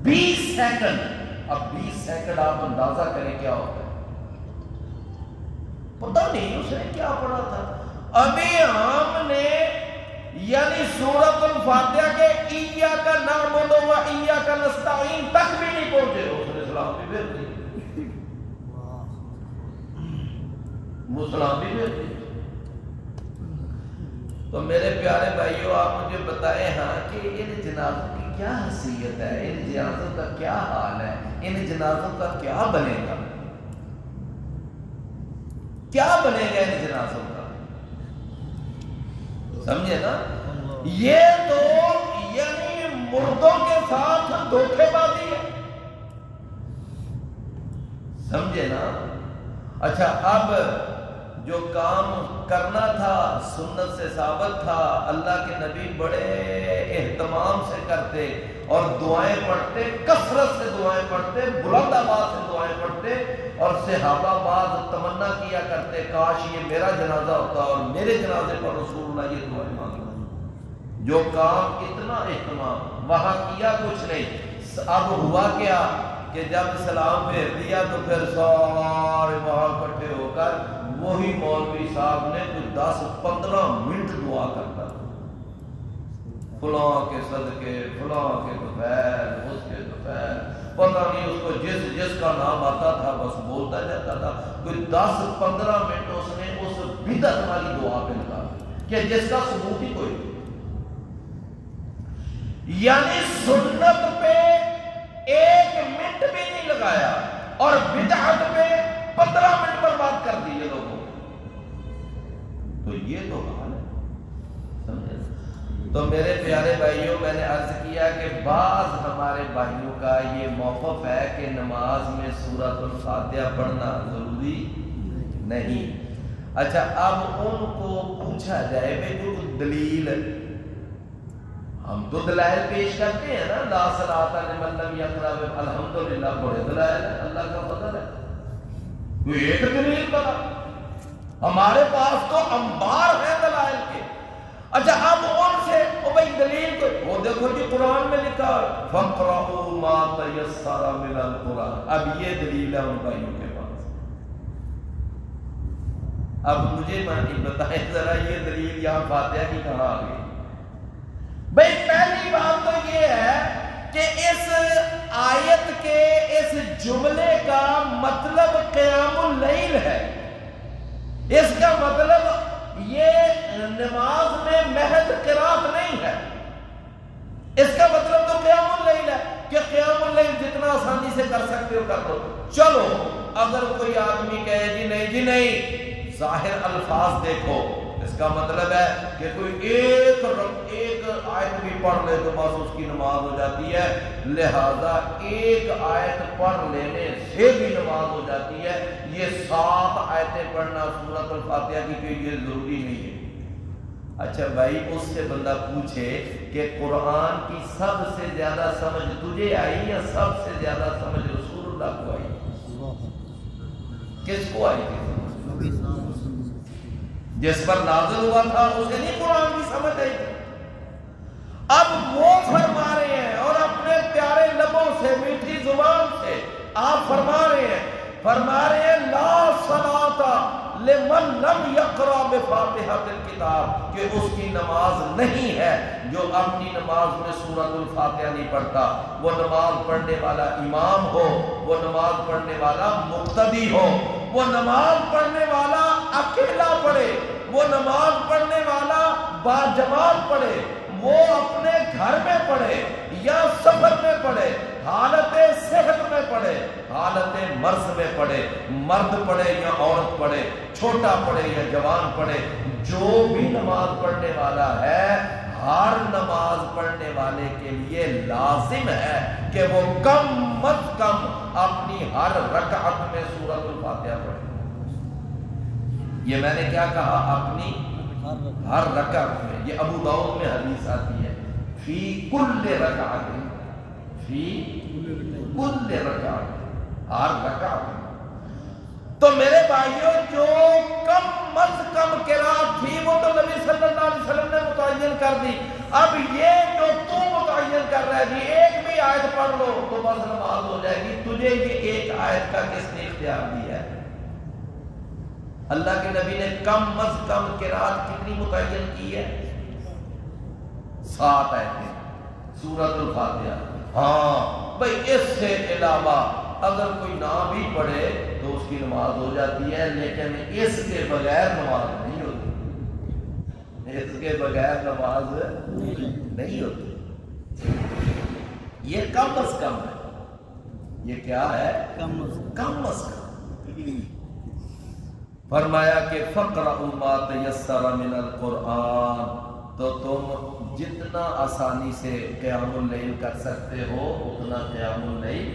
20 سیکنڈ. اب 20 سیکنڈ آپ اندازہ کریں کیا ہوتا ہے. پتہ نہیں اس نے کیا پڑھا تھا. ابھی ہم نے یعنی سورۃ الفاتحہ کے ایاک نعبد و ایاک نستعین تک بھی نہیں پہنچے، اس نے سلام بھی بھیج دی، وہ سلام بھی بھیج دی. تو میرے پیارے بھائیوں، آپ مجھے بتائیں ہاں کہ ان جنازوں کی کیا حیثیت ہے، ان جنازوں کا کیا حال ہے، ان جنازوں کا کیا بنے گا، کیا بنے گا ان جنازوں کا؟ سمجھے نا؟ یہ تو یعنی مردوں کے ساتھ دھوکے بازی ہے، سمجھے نا؟ اچھا، اب جو کام کرنا تھا سنت سے ثابت تھا، اللہ کے نبی بڑے اہتمام سے کرتے اور دعائیں پڑھتے، کثرت سے دعائیں پڑھتے، بلند آواز سے دعائیں پڑھتے، اور صحابہ بعض تمنا کیا کرتے کاش یہ میرا جنازہ ہوتا اور میرے جنازے پر رسول اللہ یہ دعائیں مانگتے. جو کام اتنا اہتمام، وہاں کیا کچھ نہیں. اب ہوا کیا کہ جب سلام بھیج دیا تو پھر سارے وہاں اکٹھے ہو کر وہی مولوی صاحب نے کچھ 10-15 منٹ دعا کرتا، فلاں کے صدقے، فلاں کے دوپہر، اس کے دوپہر، پتہ نہیں اس کو جس کا نام آتا تھا بس بولتا جاتا تھا. کوئی 10-15 منٹ اس نے اس بدعت والی دعا پہ لگا کہ جس کا ثبوت ہی کوئی. یعنی سنت پہ 1 منٹ بھی نہیں لگایا اور بدعت پہ 15 منٹ برباد کر دیے لوگوں. تو یہ تو حال ہے، سمجھے؟ تو میرے پیارے بھائیوں، میں نے عرض کیا کہ بعض ہمارے بھائیوں کا یہ موقف ہے کہ نماز میں سورۃ الفاتحہ پڑھنا ضروری نہیں. اچھا، اب ان کو پوچھا جائے بھائی کوئی دلیل، ہم تو دلائل پیش کرتے ہیں نا، لا صلاۃ لمن لم یقرأ الحمدللہ، بڑے دلائل ہیں، اللہ کا فضل ہے. کوئی ایک دلیل بنا، ہمارے پاس تو انبار ہے دلائل کے. اچھا، اب ان سے بھائی دلیل کو وہ دیکھو جی قرآن میں لکھا فَقْرَؤُوا مَا تَيَسَّرَ مِنَ الْقُرْآنِ. اب یہ دلیل ہے ان بھائیوں کے پاس. اب مجھے بتائیں ذرا یہ دلیل یہاں فاتحہ کی کہاں آ گئی؟ بھائی پہلی بات تو یہ ہے کہ اس آیت کے اس جملے کا مطلب قیام اللیل ہے. اس کا مطلب یہ نماز میں محض قرات نہیں ہے. کر دو. چلو اگر کوئی آدمی کہے جی نہیں ظاہر الفاظ دیکھو، اس کا مطلب ہے کہ کوئی ایک آیت بھی پڑھ لے تو بس اس کی نماز ہو جاتی ہے، لہذا ایک آیت پڑھ لینے سے بھی نماز ہو جاتی ہے، یہ 7 آیتیں پڑھنا سورۃ الفاتحہ کی کوئی یہ ضروری نہیں ہے. اچھا بھائی اس سے بندہ پوچھے کہ قرآن کی سب سے زیادہ سمجھ تجھے آئی یا سب سے زیادہ سمجھ رسول اللہ کو آئی؟ کس کو آئی تھی؟ جس پر نازل ہوا تھا اسے نہیں قرآن کی سمجھ آئی تھی. اب وہ فرما رہے ہیں اور اپنے پیارے لبوں سے میٹھی زبان سے آپ فرما رہے ہیں لا صلاۃ لمن لم یقرأ بفاتحۃ الکتاب، کہ اس کی نماز نہیں ہے جو اپنی نماز میں سورۃ الفاتحہ نہیں پڑھتا. وہ نماز پڑھنے والا امام ہو، وہ نماز پڑھنے والا مقتدی ہو، وہ نماز پڑھنے والا اکیلا پڑھے، وہ نماز پڑھنے والا باجماعت پڑھے، وہ اپنے گھر میں پڑھے یا سفر میں پڑھے، حالت صحت میں پڑھے، حالت مرض میں پڑھے، مرد پڑھے یا عورت پڑھے، چھوٹا پڑھے یا جوان پڑھے، جو بھی نماز پڑھنے والا ہے ہر نماز پڑھنے والے کے لیے لازم ہے کہ وہ کم از کم اپنی ہر رکعت میں سورۃ الفاتحہ پڑھے. یہ میں نے کیا کہا؟ اپنی ہر رکعت میں. یہ ابو داؤد میں حدیث آتی ہے فی کل رکعت، فی کل رکعت، ہر رکعت میں. تو میرے بھائیوں جو کم از کم قرات تھی وہ تو نبی صلی اللہ علیہ وسلم نے متعین کر دی. اب یہ جو تو متعین کر رہا ہے جی ایک بھی آیت پڑھ لو تو بس نماز ہو جائے گی، تجھے یہ ایک آیت کا کس نے اختیار دیا ہے؟ اللہ کے نبی نے کم از کم قرات کتنی متعین کی ہے؟ 7 آیتیں سورۃ الفاتحہ. ہاں بھئی اس سے علاوہ اگر کوئی نہ بھی پڑھے تو اس کی نماز ہو جاتی ہے، لیکن اس کے بغیر نماز نہیں ہوتی، اس کے بغیر نماز نہیں ہوتی. یہ کم از کم ہے. یہ کیا ہے؟ کم از کم. فرمایا کہ فَقْرَأُوا مَا تَيَسَّرَ مِنَ الْقُرْآنِ، تو تم جتنا آسانی سے قیام اللیل کر سکتے ہو اتنا قیام اللیل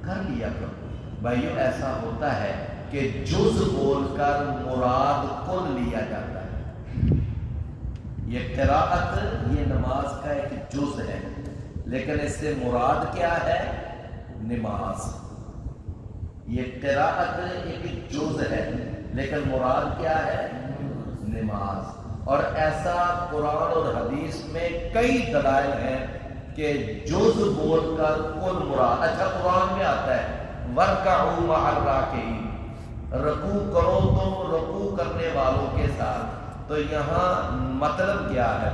کر لیا کرو. بھائیو ایسا ہوتا ہے کہ جز بول کر مراد کل لیا جاتا ہے. یہ قراءت یہ نماز کا ایک جز ہے، لیکن اس سے مراد کیا ہے؟ نماز. یہ قراءت ایک جز ہے لیکن مراد کیا ہے؟ نماز. اور ایسا قرآن اور حدیث میں کئی دلائل ہیں کہ جز بول کر کل مراد. اچھا قرآن میں آتا ہے وَارْكَعُوا مَعَ الرَّاكِعِينَ، رکوع کرو تم رکوع کرنے والوں کے ساتھ. تو یہاں مطلب کیا ہے؟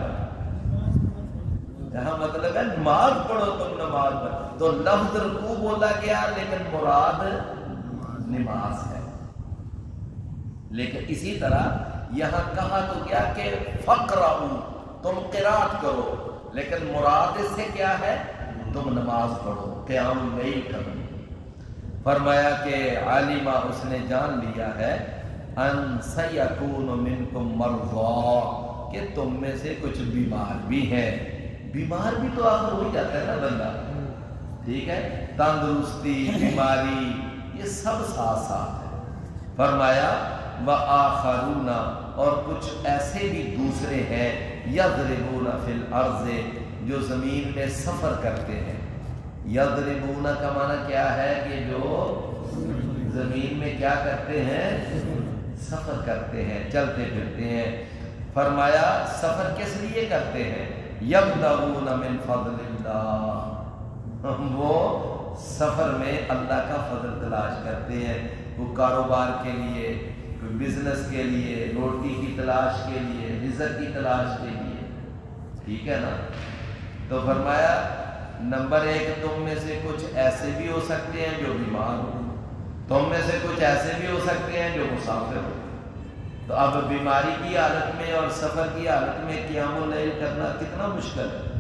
یہاں مطلب ہے نماز پڑھو تم نماز پڑھو. تو لفظ رکوع بولا گیا لیکن مراد نماز ہے. لیکن اسی طرح یہاں کہا تو کیا کہ فَقْرَأُوا، تم قرات کرو، لیکن مراد اس سے کیا ہے؟ تم نماز پڑھو، قیام اللیل کرو. فرمایا کہ عالمہ اس نے جان لیا ہے ان سیکون منکم مرضی، کہ تم میں سے کچھ بیمار بھی ہیں. بیمار بھی تو آخر ہو ہی جاتا ہے نا بندہ، ٹھیک ہے؟ تندرستی، بیماری، یہ سب ساتھ ساتھ ہے. فرمایا وآخرون، اور کچھ ایسے بھی دوسرے ہیں یضربون فی الارض، جو زمین میں سفر کرتے ہیں. یضربون کا معنی کیا ہے؟ کہ جو زمین میں کیا کرتے ہیں؟ سفر کرتے ہیں، چلتے پھرتے ہیں. فرمایا سفر کس لیے کرتے ہیں؟ یبتغون من فضل اللہ، وہ سفر میں اللہ کا فضل تلاش کرتے ہیں. وہ کاروبار کے لیے، کوئی بزنس کے لیے، روٹی کی تلاش کے لیے، رزق کی تلاش کے لیے، ٹھیک ہے نا؟ تو فرمایا نمبر 1 تم میں سے کچھ ایسے بھی ہو سکتے ہیں جو بیمار ہو، تم میں سے کچھ ایسے بھی ہو سکتے ہیں جو مسافر ہو. تو اب بیماری کی حالت میں اور سفر کی حالت میں قیام اللیل کرنا کتنا مشکل ہے.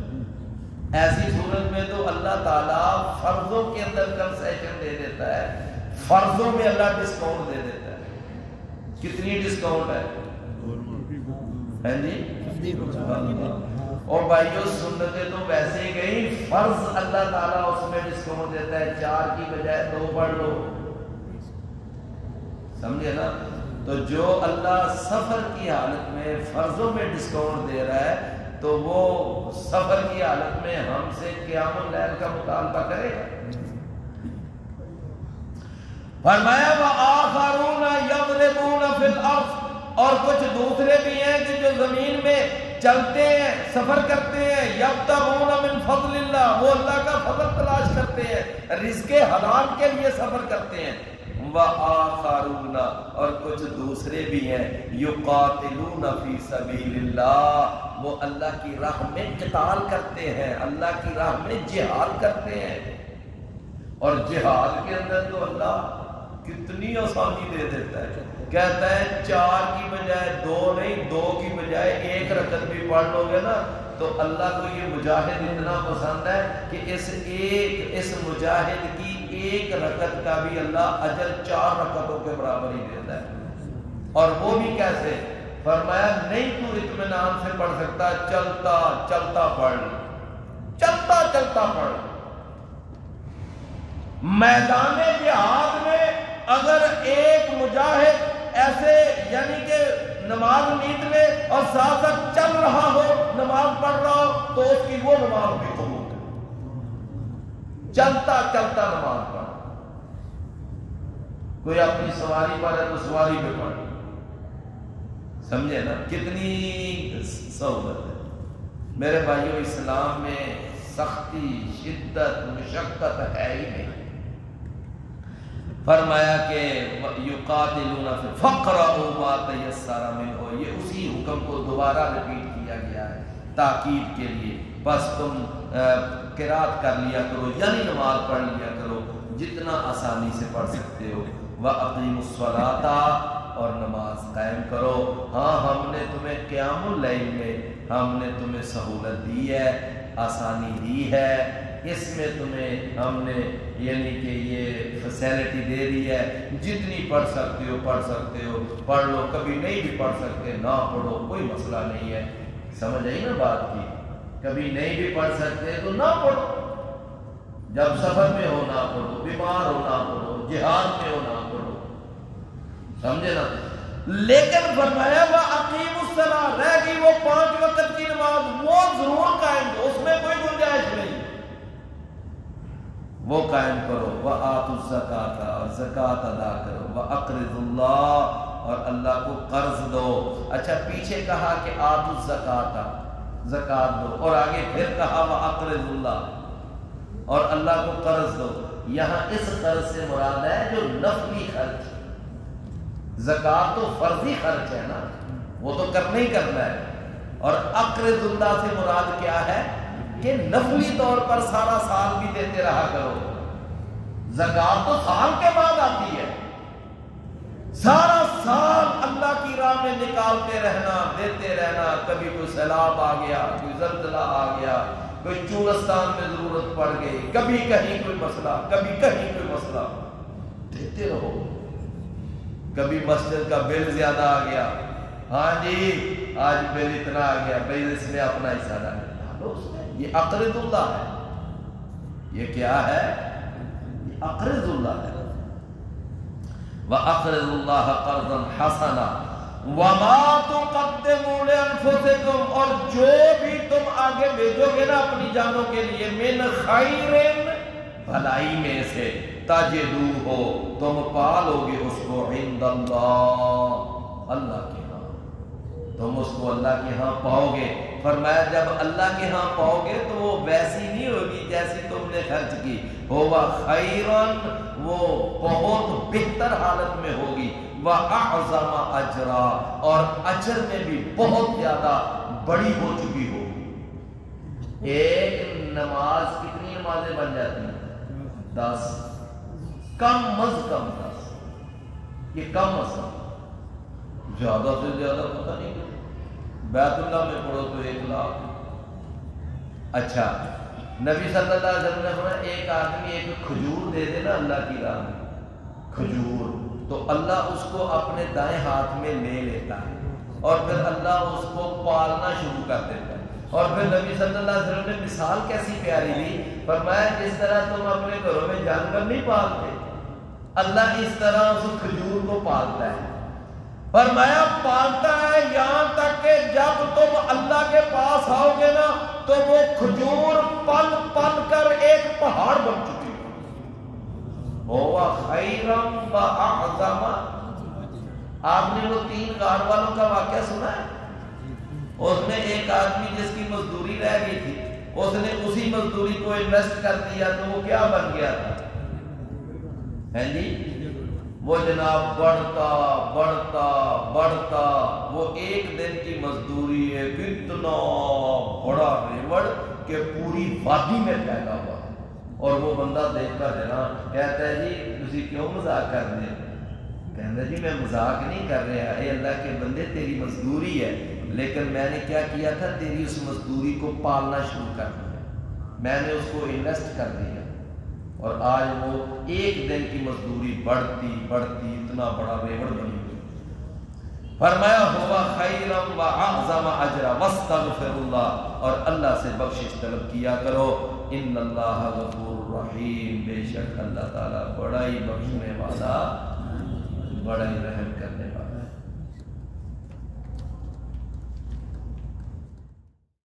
ایسی صورت میں تو اللہ تعالیٰ فرضوں کے اندر کنسیشن دے دیتا ہے، فرضوں میں اللہ ڈسکاؤنٹ دے دیتا ہے۔ کتنی ڈسکاؤنٹ ہے جی؟ اور بھائیو سنتیں تو ویسے ہی گئی، فرض اللہ تعالیٰ اس میں ڈسکاؤنٹ دیتا ہے، 4 کی بجائے 2 پڑھ لو، سمجھے نا؟ تو جو اللہ سفر کی حالت میں فرضوں میں ڈسکاؤنٹ دے رہا ہے تو وہ سفر کی حالت میں ہم سے قیام اللیل کا مطالبہ کرے گا۔ فرمایا وآخرون یضربون فی الارض، اور کچھ دوسرے بھی ہیں کہ جو زمین میں چلتے ہیں، سفر کرتے ہیں، یبتغون من فضل اللہ، وہ اللہ کا فضل تلاش کرتے ہیں، رزق حلال کے لیے سفر کرتے ہیں۔ وآخرون، اور کچھ دوسرے بھی ہیں، یقاتلون فی سبیل اللہ، وہ اللہ کی راہ میں قتال کرتے ہیں، اللہ کی راہ میں جہاد کرتے ہیں۔ اور جہاد کے اندر تو اللہ کتنی آسانی دے دیتا ہے، کہتا ہے 4 کی بجائے 2 نہیں، 2 کی بجائے 1 رکعت بھی پڑھ لو گے نا تو اللہ کو یہ مجاہد اتنا پسند ہے کہ اس مجاہد کی 1 رکعت کا بھی اللہ اجر 4 رکعتوں کے برابر ہی دیتا ہے۔ اور وہ بھی کیسے؟ فرمایا نہیں تو اطمینان سے پڑھ سکتا، چلتا چلتا پڑھ، چلتا چلتا پڑھ۔ میدان جہاد میں اگر ایک مجاہد ایسے یعنی کہ نماز نیت میں اور ساتھ ساتھ چل رہا ہو، نماز پڑھ رہا ہو، تو اس کی وہ نماز بھی قبول ہے، چلتا چلتا نماز پڑھ۔ کوئی اپنی سواری پر ہے تو سواری پہ پڑھ، سمجھے نا کتنی سہولت ہے۔ میرے بھائیو، اسلام میں سختی، شدت، مشقت ہے ہی نہیں۔ فرمایا کہ یقاتلون فی فقرؤوا ما تیسر منہ، یہ اسی حکم کو دوبارہ ریپیٹ کیا گیا ہے تاکید کے لیے۔ بس تم قرات کر لیا کرو، یعنی نماز پڑھ لیا کرو جتنا آسانی سے پڑھ سکتے ہو۔ وَأَقِيمُوا الصَّلَاةَ، اور نماز قائم کرو۔ ہاں ہم نے تمہیں قیام اللیل میں ہم نے تمہیں سہولت دی ہے، آسانی دی ہے، اس میں تمہیں ہم نے یعنی کہ یہ فیسلٹی دے دی ہے، جتنی پڑھ سکتے ہو پڑھ سکتے ہو، پڑھ لو، کبھی نہیں بھی پڑھ سکتے نہ پڑھو، کوئی مسئلہ نہیں ہے۔ سمجھ آئی نا بات کی؟ کبھی نہیں بھی پڑھ سکتے تو نہ پڑھو، جب سفر میں ہو نہ پڑھو، بیمار ہو نہ پڑھو، جہاد میں ہو نہ پڑھو، سمجھے نا؟ لیکن فرمایا وَأَقِيمُوا الصَّلَاةَ، رہ گئی وہ 5 وقت کی نماز، وہ ضرور قائم کرو، اس میں کوئی گنجائش نہیں، وہ قائم کرو۔ وَآتُوا الزَّكَاةَ، اور زکوٰۃ ادا کرو۔ وَأَقْرِضُوا اللَّهَ، اور اللہ کو قرض دو۔ اچھا پیچھے کہا کہ آتوا الزکاۃ، زکوٰۃ دو، اور آگے پھر کہا وَأَقْرِضُوا اللَّهَ، اور اللہ کو قرض دو۔ یہاں اس قرض سے مراد ہے جو نفلی خرچ، زکوٰۃ تو فرضی خرچ ہے نا، وہ تو کرنا ہی کرنا ہے، اور اقرض اللہ سے مراد کیا ہے کہ نفلی طور پر سارا سال بھی دیتے رہا کرو۔ زکوٰۃ تو سال کے بعد آتی ہے، سارا سال اللہ کی راہ میں نکالتے رہنا، دیتے رہنا۔ کبھی کوئی سیلاب آ گیا، کوئی زلزلہ آ گیا، کوئی چورستان میں ضرورت پڑ گئی، کبھی کہیں کوئی مسئلہ، کبھی کہیں کوئی مسئلہ، دیتے رہو۔ کبھی مسجد کا بل زیادہ آ گیا، ہاں جی آج بل اتنا آ گیا، بھائی اس میں اپنا حصہ ڈالو، یہ اقرض اللہ ہے۔ یہ کیا ہے؟ یہ اقرض اللہ ہے۔ وَأَقْرِضُوا اللَّهَ قَرْضًا حَسَنًا وَمَا تُقَدِّمُوا لِأَنفُسِكُمْ، اور جو بھی تم آگے بھیجو گے نا اپنی جانوں کے لیے، مِنْ خَيْرٍ، بھلائی میں سے، تَجِدُوهُ، تم پالو گے اس کو، عند اللہ، اللہ کے ہاں، تم اس کو اللہ کے ہاں پاؤ گے۔ فرمایا جب اللہ کے ہاں پاؤ گے تو وہ ویسی نہیں ہوگی جیسی تم نے خرچ کی، ہوا خیرن، وہ بہت بہتر حالت میں ہوگی، وَأَعْظَمَ أَجْرًا، اور اجر میں بھی بہت زیادہ بڑی ہو چکی ہوگی۔ ایک نماز کتنی نمازیں بن جاتی ہیں؟ 10، کم از کم 10، یہ کم از کم، زیادہ سے زیادہ پتہ نہیں، بیت اللہ میں پڑھو تو 1 لاکھ۔ اچھا نبی صلی اللہ علیہ وسلم نے فرمایا ایک آدمی ایک کھجور دے دے نا اللہ کی راہ میں، کھجور، تو اللہ اس کو اپنے دائیں ہاتھ میں لے لیتا ہے اور پھر اللہ اس کو پالنا شروع کر دیتا ہے۔ اور پھر نبی صلی اللہ علیہ وسلم نے مثال کیسی پیاری دی، فرمایا جس طرح تم اپنے گھروں میں جانور نہیں پالتے، اللہ اس طرح اس کھجور کو پالتا ہے۔ فرمایا پالتا ہے یہاں تک کہ جب تم اللہ کے پاس آؤ گے نا تو وہ کھجور پل پل کر ایک پہاڑ بن چکی ہوا خیرم و اعظم۔ آپ نے وہ 3 غار والوں کا واقعہ سنا ہے؟ اس میں ایک آدمی جس کی مزدوری رہ گئی تھی، اس نے اسی مزدوری کو انویسٹ کر دیا تو وہ کیا بن گیا تھا؟ ہیں جی وہ جناب بڑھتا بڑھتا بڑھتا، وہ ایک دن کی مزدوری ہے کتنا بڑا ریوڑ کہ پوری وادی میں پھیلا ہوا، اور وہ بندہ دیکھتا ہے نا کہتا ہے جی تسی کیوں مذاق کر رہے ہیں؟ کہتا ہے جی میں مذاق نہیں کر رہا، اے اللہ کے بندے تیری مزدوری ہے، لیکن میں نے کیا کیا تھا، تیری اس مزدوری کو پالنا شروع کر دیا، میں نے اس کو انویسٹ کر دیا، اور آج وہ ایک دن کی مزدوری بڑھتی بڑھتی اتنا بڑا ریوڑ بنی ہوئی۔ فرمایا ہوا خیرم و اعظم اجرا واستغفر اللہ، اور اللہ سے بخشش طلب کیا کرو، ان اللہ غفور رحیم، بے شک اللہ تعالیٰ بڑا ہی بخشنے والا، بڑا ہی رحم